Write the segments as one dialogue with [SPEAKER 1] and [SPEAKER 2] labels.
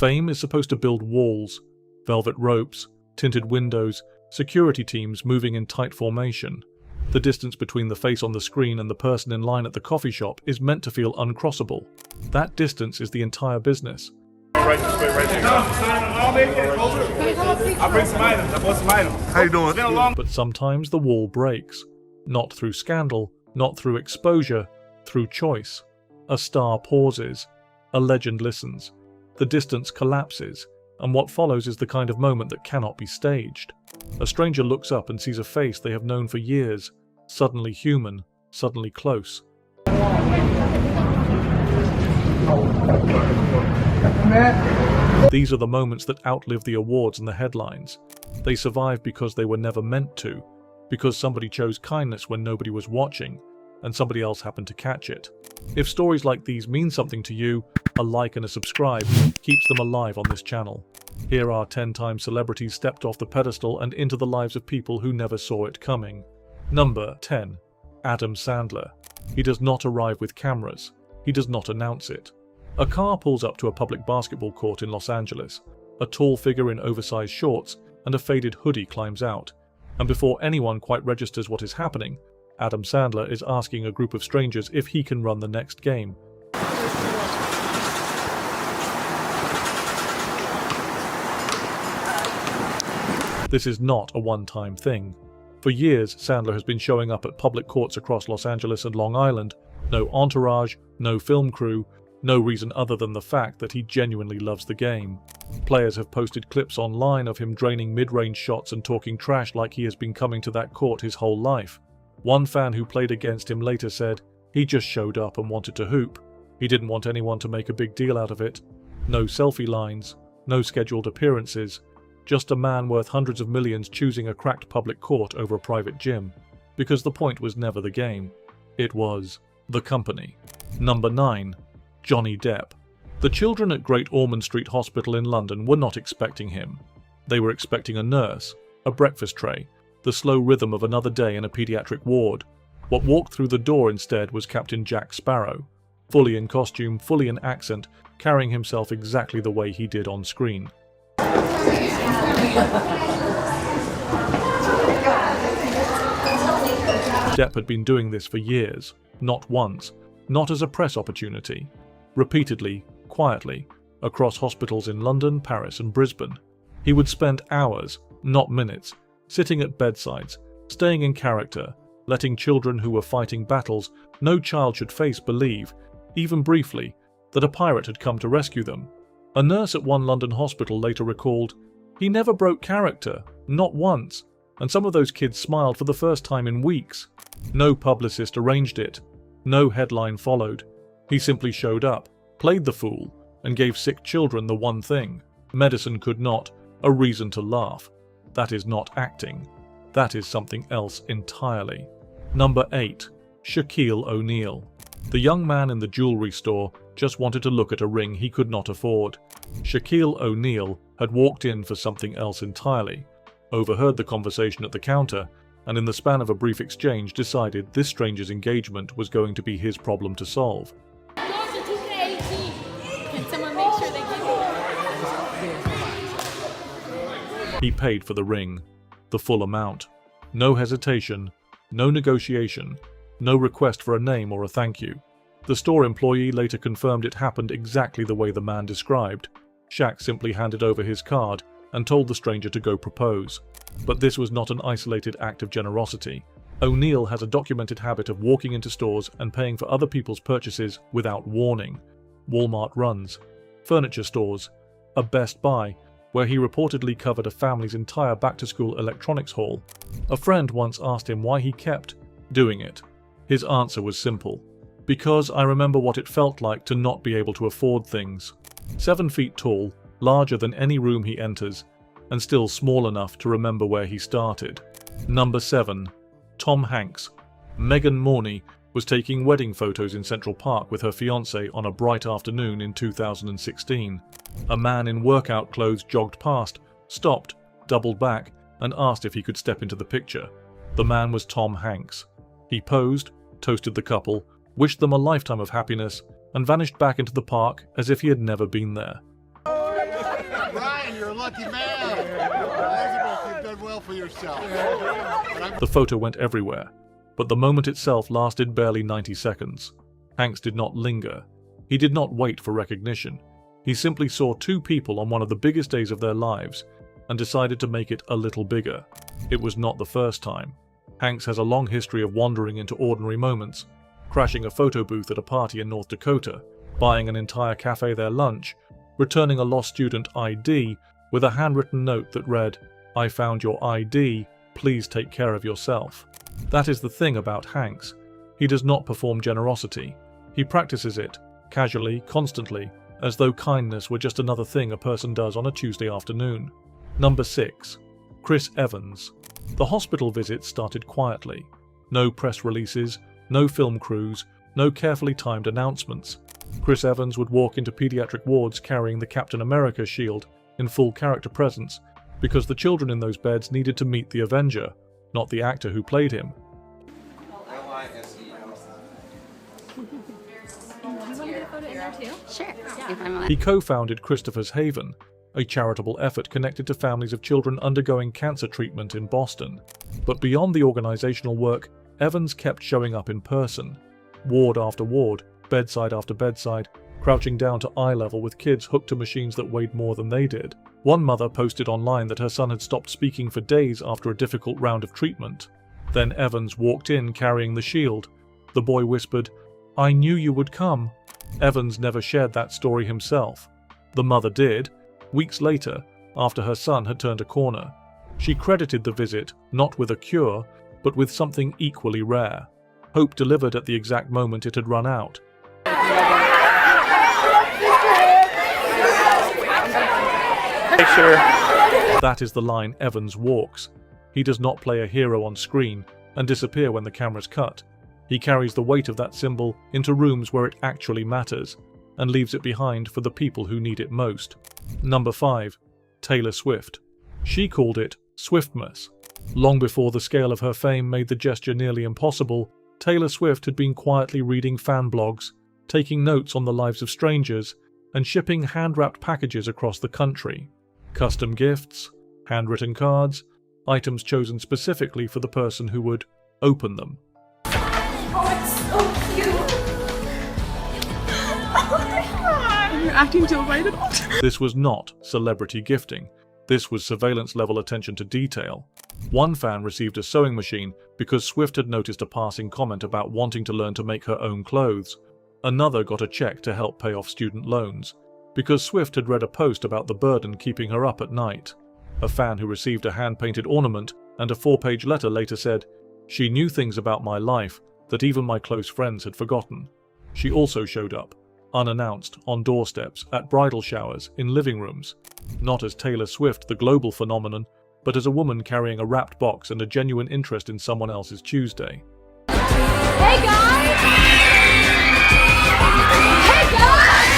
[SPEAKER 1] Fame is supposed to build walls, velvet ropes, tinted windows, security teams moving in tight formation. The distance between the face on the screen and the person in line at the coffee shop is meant to feel uncrossable. That distance is the entire business.
[SPEAKER 2] Right this way, right there. I'll bring some items. I bought some items. How you doing? It's been a long...
[SPEAKER 1] But sometimes the wall breaks. Not through scandal, not through exposure, through choice. A star pauses. A legend listens. The distance collapses, and what follows is the kind of moment that cannot be staged. A stranger looks up and sees a face they have known for years, suddenly human, suddenly close. These are the moments that outlive the awards and the headlines. They survive because they were never meant to, because somebody chose kindness when nobody was watching, and somebody else happened to catch it. If stories like these mean something to you, a like and a subscribe keeps them alive on this channel. Here are 10 times celebrities stepped off the pedestal and into the lives of people who never saw it coming. Number 10. Adam Sandler. He does not arrive with cameras. He does not announce it. A car pulls up to a public basketball court in Los Angeles. A tall figure in oversized shorts and a faded hoodie climbs out. And before anyone quite registers what is happening, Adam Sandler is asking a group of strangers if he can run the next game. This is not a one-time thing. For years, Sandler has been showing up at public courts across Los Angeles and Long Island. No entourage, no film crew, no reason other than the fact that he genuinely loves the game. Players have posted clips online of him draining mid-range shots and talking trash like he has been coming to that court his whole life. One fan who played against him later said, "He just showed up and wanted to hoop. He didn't want anyone to make a big deal out of it. No selfie lines, no scheduled appearances. Just a man worth hundreds of millions choosing a cracked public court over a private gym." Because the point was never the game. It was the company. Number 9. Johnny Depp. The children at Great Ormond Street Hospital in London were not expecting him. They were expecting a nurse, a breakfast tray, the slow rhythm of another day in a pediatric ward. What walked through the door instead was Captain Jack Sparrow, fully in costume, fully in accent, carrying himself exactly the way he did on screen. Depp had been doing this for years, not once, not as a press opportunity. Repeatedly, quietly, across hospitals in London, Paris and Brisbane. He would spend hours, not minutes, sitting at bedsides, staying in character, letting children who were fighting battles no child should face believe, even briefly, that a pirate had come to rescue them. A nurse at one London hospital later recalled, "He never broke character, not once, and some of those kids smiled for the first time in weeks. No publicist arranged it. No headline followed. He simply showed up, played the fool, and gave sick children the one thing medicine could not, a reason to laugh. That is not acting. That is something else entirely." Number 8. Shaquille O'Neal. The young man in the jewelry store just wanted to look at a ring he could not afford. Shaquille O'Neal had walked in for something else entirely, overheard the conversation at the counter, and in the span of a brief exchange decided this stranger's engagement was going to be his problem to solve.
[SPEAKER 3] Can someone make sure they give
[SPEAKER 1] He paid for the ring, the full amount. No hesitation, no negotiation, no request for a name or a thank you. The store employee later confirmed it happened exactly the way the man described. Shaq simply handed over his card and told the stranger to go propose. But this was not an isolated act of generosity. O'Neal has a documented habit of walking into stores and paying for other people's purchases without warning. Walmart runs, furniture stores, a Best Buy, where he reportedly covered a family's entire back-to-school electronics haul. A friend once asked him why he kept doing it. His answer was simple: "Because I remember what it felt like to not be able to afford things." 7 feet tall, larger than any room he enters, and still small enough to remember where he started. Number 7. Tom Hanks. Megan Morney was taking wedding photos in Central Park with her fiancé on a bright afternoon in 2016. A man in workout clothes jogged past, stopped, doubled back, and asked if he could step into the picture. The man was Tom Hanks. He posed, toasted the couple, wished them a lifetime of happiness, and vanished back into the park as if he had never been there.
[SPEAKER 4] lucky man. Elizabeth, you've done well for yourself.
[SPEAKER 1] The photo went everywhere, but the moment itself lasted barely 90 seconds. Hanks did not linger. He did not wait for recognition. He simply saw two people on one of the biggest days of their lives and decided to make it a little bigger. It was not the first time. Hanks has a long history of wandering into ordinary moments, crashing a photo booth at a party in North Dakota, buying an entire cafe their lunch, returning a lost student ID with a handwritten note that read, "I found your ID, please take care of yourself." That is the thing about Hanks. He does not perform generosity. He practices it, casually, constantly, as though kindness were just another thing a person does on a Tuesday afternoon. Number 6. Chris Evans. The hospital visits started quietly. No press releases, no film crews, no carefully timed announcements. Chris Evans would walk into pediatric wards carrying the Captain America shield in full character presence because the children in those beds needed to meet the Avenger, not the actor who played him.
[SPEAKER 3] Sure.
[SPEAKER 1] He co-founded Christopher's Haven, a charitable effort connected to families of children undergoing cancer treatment in Boston. But beyond the organizational work, Evans kept showing up in person, ward after ward, bedside after bedside, crouching down to eye level with kids hooked to machines that weighed more than they did. One mother posted online that her son had stopped speaking for days after a difficult round of treatment. Then Evans walked in carrying the shield. The boy whispered, "I knew you would come." Evans never shared that story himself. The mother did, weeks later, after her son had turned a corner. She credited the visit not with a cure, but with something equally rare. Hope delivered at the exact moment it had run out.
[SPEAKER 2] Picture.
[SPEAKER 1] That is the line Evans walks. He does not play a hero on screen and disappear when the camera's cut. He carries the weight of that symbol into rooms where it actually matters, and leaves it behind for the people who need it most. Number 5. Taylor Swift. She called it Swiftmas. Long before the scale of her fame made the gesture nearly impossible, Taylor Swift had been quietly reading fan blogs, taking notes on the lives of strangers, and shipping hand-wrapped packages across the country. Custom gifts, handwritten cards, items chosen specifically for the person who would open them.
[SPEAKER 3] Oh, it's so cute. Oh my God.
[SPEAKER 5] You're acting delighted.
[SPEAKER 1] This was not celebrity gifting. This was surveillance-level attention to detail. One fan received a sewing machine because Swift had noticed a passing comment about wanting to learn to make her own clothes. Another got a check to help pay off student loans because Swift had read a post about the burden keeping her up at night. A fan who received a hand-painted ornament and a 4-page letter later said, "She knew things about my life that even my close friends had forgotten." She also showed up, unannounced, on doorsteps, at bridal showers, in living rooms. Not as Taylor Swift, the global phenomenon, but as a woman carrying a wrapped box and a genuine interest in someone else's Tuesday.
[SPEAKER 3] Hey guys! Hey guys!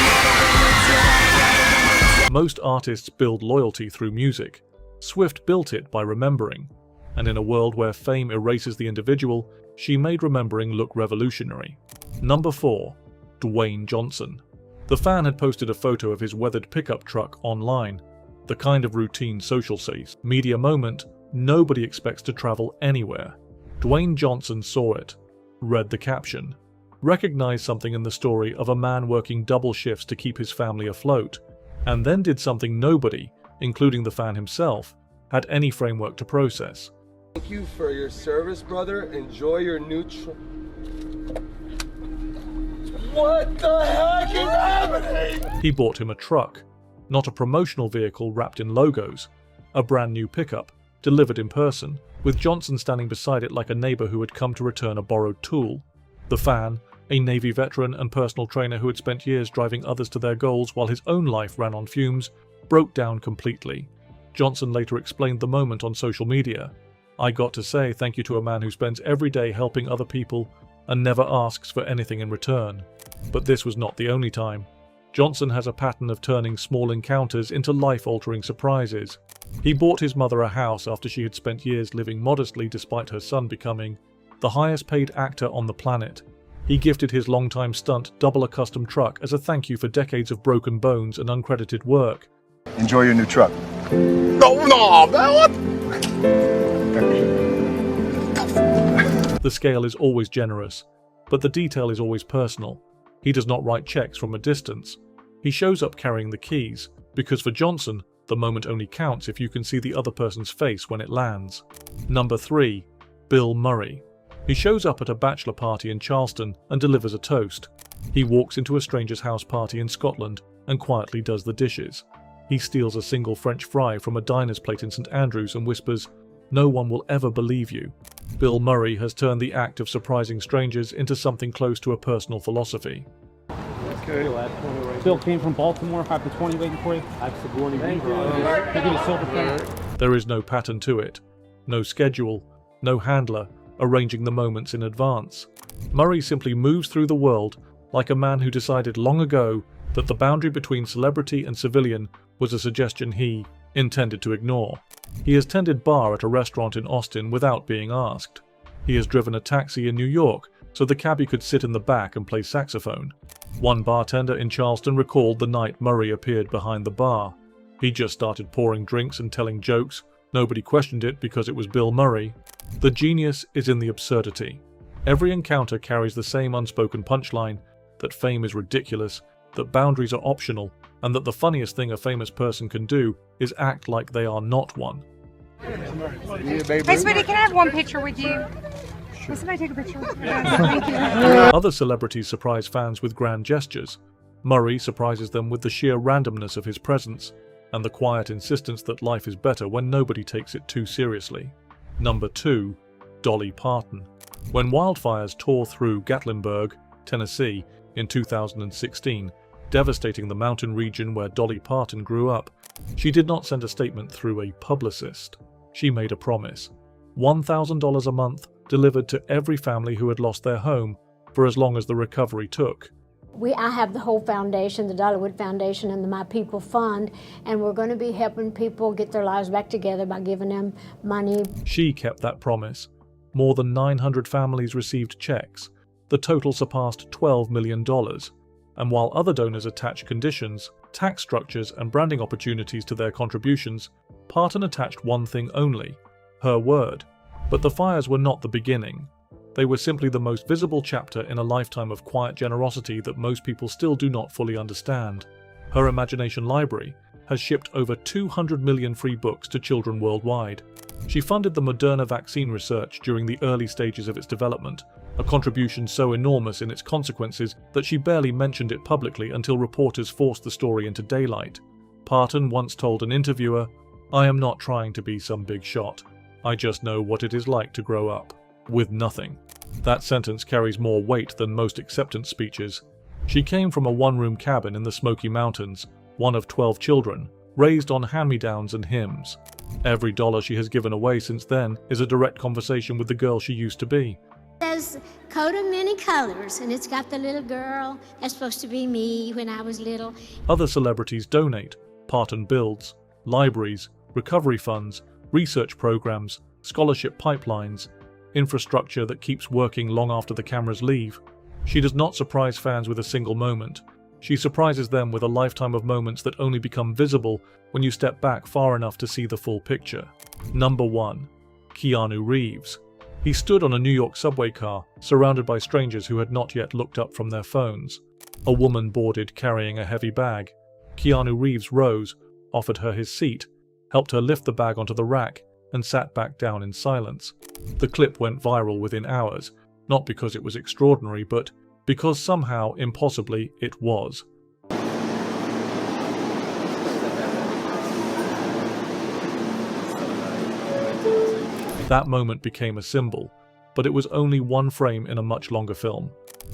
[SPEAKER 1] Most artists build loyalty through music. Swift built it by remembering. And in a world where fame erases the individual, she made remembering look revolutionary. Number 4. Dwayne Johnson. The fan had posted a photo of his weathered pickup truck online. The kind of routine social media moment nobody expects to travel anywhere. Dwayne Johnson saw it, read the caption, recognized something in the story of a man working double shifts to keep his family afloat, and then did something nobody, including the fan himself, had any framework to process.
[SPEAKER 6] Thank you for your service, brother. Enjoy your new What the heck is happening?
[SPEAKER 1] He bought him a truck, not a promotional vehicle wrapped in logos, a brand new pickup, delivered in person, with Johnson standing beside it like a neighbor who had come to return a borrowed tool. The fan, a Navy veteran and personal trainer who had spent years driving others to their goals while his own life ran on fumes, broke down completely. Johnson later explained the moment on social media. "I got to say thank you to a man who spends every day helping other people and never asks for anything in return." But this was not the only time. Johnson has a pattern of turning small encounters into life-altering surprises. He bought his mother a house after she had spent years living modestly despite her son becoming the highest-paid actor on the planet. He gifted his longtime stunt double a custom truck as a thank you for decades of broken bones and uncredited work.
[SPEAKER 4] Enjoy your new truck.
[SPEAKER 2] No, man, what?
[SPEAKER 1] The scale is always generous, but the detail is always personal. He does not write checks from a distance. He shows up carrying the keys, because for Johnson, the moment only counts if you can see the other person's face when it lands. Number 3. Bill Murray. He shows up at a bachelor party in Charleston and delivers a toast. He walks into a stranger's house party in Scotland and quietly does the dishes. He steals a single French fry from a diner's plate in St. Andrews and whispers, "No one will ever believe you." Bill Murray has turned the act of surprising strangers into something close to a personal philosophy.
[SPEAKER 5] Bill came from Baltimore. Have the 20 waiting for you. I have Sigourney Weaver on. You get a silver plate.
[SPEAKER 1] There is no pattern to it, no schedule, no handler arranging the moments in advance. Murray simply moves through the world like a man who decided long ago that the boundary between celebrity and civilian was a suggestion he intended to ignore. He has tended bar at a restaurant in Austin without being asked. He has driven a taxi in New York so the cabbie could sit in the back and play saxophone. One bartender in Charleston recalled the night Murray appeared behind the bar. He just started pouring drinks and telling jokes. Nobody questioned it because it was Bill Murray. The genius is in the absurdity. Every encounter carries the same unspoken punchline that fame is ridiculous, that boundaries are optional, and that the funniest thing a famous person can do is act like they are not one.
[SPEAKER 3] Hey, sweetie, can I have one picture with you? Will somebody take a picture? Thank you.
[SPEAKER 1] Other celebrities surprise fans with grand gestures. Murray surprises them with the sheer randomness of his presence and the quiet insistence that life is better when nobody takes it too seriously. Number 2. Dolly Parton. When wildfires tore through Gatlinburg, Tennessee, in 2016, devastating the mountain region where Dolly Parton grew up, she did not send a statement through a publicist. She made a promise. $1,000 a month delivered to every family who had lost their home for as long as the recovery took.
[SPEAKER 7] I have the whole foundation, the Dollywood Foundation and the My People Fund, and we're going to be helping people get their lives back together by giving them money.
[SPEAKER 1] She kept that promise. More than 900 families received checks. The total surpassed $12 million. And while other donors attached conditions, tax structures and branding opportunities to their contributions, Parton attached one thing only: her word. But the fires were not the beginning. They were simply the most visible chapter in a lifetime of quiet generosity that most people still do not fully understand. Her imagination library has shipped over 200 million free books to children worldwide. She funded the Moderna vaccine research during the early stages of its development, a contribution so enormous in its consequences that she barely mentioned it publicly until reporters forced the story into daylight. Parton once told an interviewer, "I am not trying to be some big shot. I just know what it is like to grow up with nothing." That sentence carries more weight than most acceptance speeches. She came from a one-room cabin in the Smoky Mountains, one of 12 children, raised on hand-me-downs and hymns. Every dollar she has given away since then is a direct conversation with the girl she used to be.
[SPEAKER 8] There's coat of many colors, and it's got the little girl that's supposed to be me when I was little.
[SPEAKER 1] Other celebrities donate. Parton builds libraries, recovery funds, research programs, scholarship pipelines, infrastructure that keeps working long after the cameras leave. She does not surprise fans with a single moment. She surprises them with a lifetime of moments that only become visible when you step back far enough to see the full picture. Number 1. Keanu Reeves. He stood on a New York subway car, surrounded by strangers who had not yet looked up from their phones. A woman boarded carrying a heavy bag. Keanu Reeves rose, offered her his seat, helped her lift the bag onto the rack, and sat back down in silence. The clip went viral within hours, not because it was extraordinary, but because somehow, impossibly, it was. That moment became a symbol, but it was only one frame in a much longer film.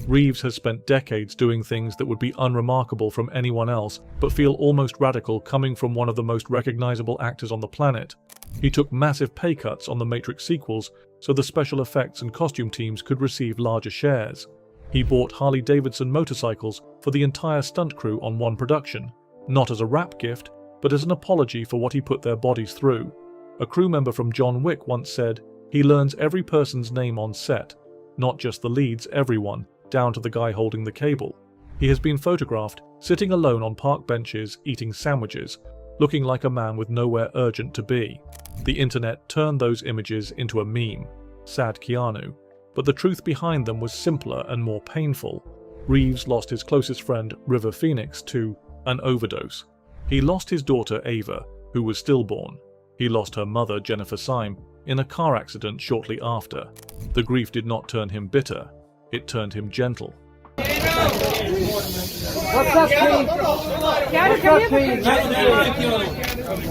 [SPEAKER 1] Reeves has spent decades doing things that would be unremarkable from anyone else, but feel almost radical coming from one of the most recognizable actors on the planet. He took massive pay cuts on the Matrix sequels so the special effects and costume teams could receive larger shares. He bought Harley-Davidson motorcycles for the entire stunt crew on one production, not as a rap gift, but as an apology for what he put their bodies through. A crew member from John Wick once said, "He learns every person's name on set, not just the leads, everyone, down to the guy holding the cable." He has been photographed sitting alone on park benches eating sandwiches, looking like a man with nowhere urgent to be. The internet turned those images into a meme, sad Keanu, but the truth behind them was simpler and more painful. Reeves lost his closest friend, River Phoenix, to an overdose. He lost his daughter, Ava, who was stillborn. He lost her mother, Jennifer Syme, in a car accident shortly after. The grief did not turn him bitter, it turned him gentle.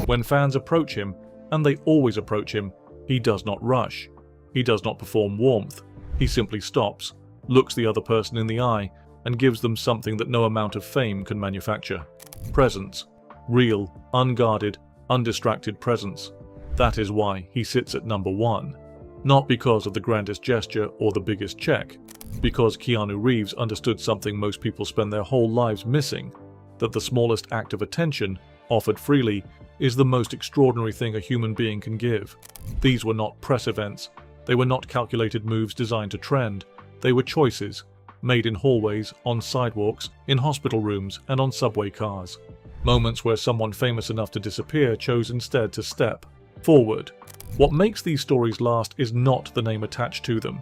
[SPEAKER 1] When fans approach him, and they always approach him, he does not rush. He does not perform warmth. He simply stops, looks the other person in the eye, and gives them something that no amount of fame can manufacture. Presence. Real, unguarded, undistracted presence. That is why he sits at number 1. Not because of the grandest gesture or the biggest check, because Keanu Reeves understood something most people spend their whole lives missing, that the smallest act of attention, offered freely, is the most extraordinary thing a human being can give. These were not press events. They were not calculated moves designed to trend. They were choices, made in hallways, on sidewalks, in hospital rooms, and on subway cars. Moments where someone famous enough to disappear chose instead to step forward. What makes these stories last is not the name attached to them.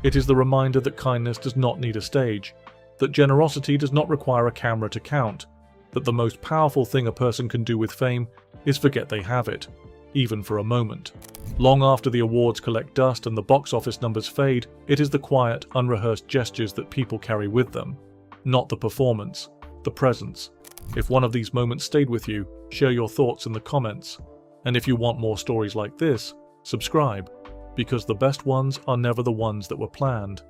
[SPEAKER 1] It is the reminder that kindness does not need a stage, that generosity does not require a camera to count, that the most powerful thing a person can do with fame is forget they have it, even for a moment. Long after the awards collect dust and the box office numbers fade, it is the quiet, unrehearsed gestures that people carry with them, not the performance, the presence. If one of these moments stayed with you, share your thoughts in the comments. And if you want more stories like this, subscribe, because the best ones are never the ones that were planned.